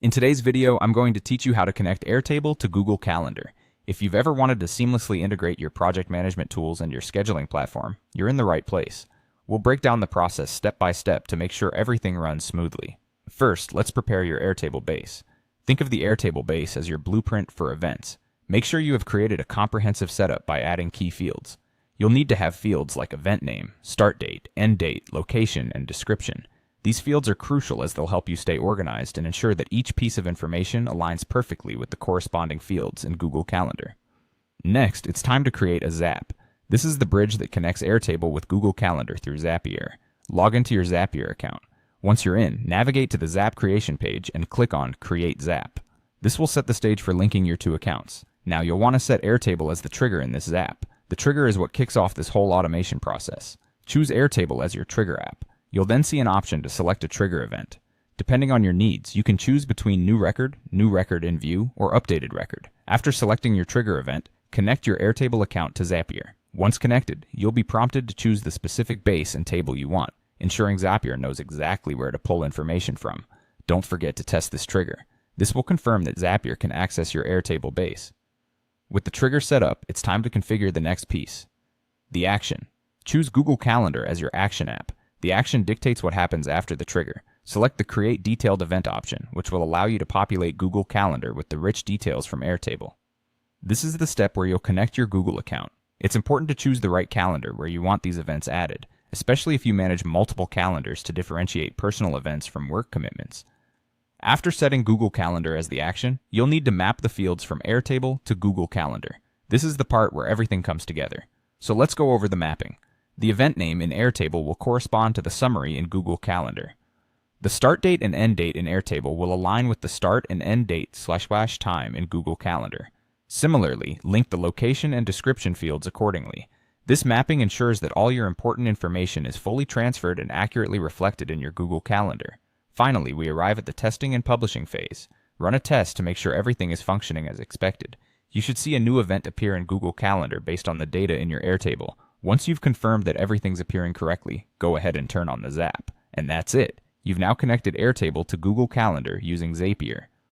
In today's video, I'm going to teach you how to connect Airtable to Google Calendar. If you've ever wanted to seamlessly integrate your project management tools and your scheduling platform, you're in the right place. We'll break down the process step by step to make sure everything runs smoothly. First, let's prepare your Airtable base. Think of the Airtable base as your blueprint for events. Make sure you have created a comprehensive setup by adding key fields. You'll need to have fields like event name, start date, end date, location, and description. These fields are crucial as they'll help you stay organized and ensure that each piece of information aligns perfectly with the corresponding fields in Google Calendar. Next, it's time to create a Zap. This is the bridge that connects Airtable with Google Calendar through Zapier. Log into your Zapier account. Once you're in, navigate to the Zap creation page and click on Create Zap. This will set the stage for linking your two accounts. Now you'll want to set Airtable as the trigger in this Zap. The trigger is what kicks off this whole automation process. Choose Airtable as your trigger app. You'll then see an option to select a trigger event. Depending on your needs, you can choose between new record in view, or updated record. After selecting your trigger event, connect your Airtable account to Zapier. Once connected, you'll be prompted to choose the specific base and table you want, ensuring Zapier knows exactly where to pull information from. Don't forget to test this trigger. This will confirm that Zapier can access your Airtable base. With the trigger set up, it's time to configure the next piece. The action. Choose Google Calendar as your action app. The action dictates what happens after the trigger. Select the Create Detailed Event option, which will allow you to populate Google Calendar with the rich details from Airtable. This is the step where you'll connect your Google account. It's important to choose the right calendar where you want these events added, especially if you manage multiple calendars to differentiate personal events from work commitments. After setting Google Calendar as the action, you'll need to map the fields from Airtable to Google Calendar. This is the part where everything comes together. So let's go over the mapping. The event name in Airtable will correspond to the summary in Google Calendar. The start date and end date in Airtable will align with the start and end date / time in Google Calendar. Similarly, link the location and description fields accordingly. This mapping ensures that all your important information is fully transferred and accurately reflected in your Google Calendar. Finally, we arrive at the testing and publishing phase. Run a test to make sure everything is functioning as expected. You should see a new event appear in Google Calendar based on the data in your Airtable. Once you've confirmed that everything's appearing correctly, go ahead and turn on the Zap. And that's it. You've now connected Airtable to Google Calendar using Zapier.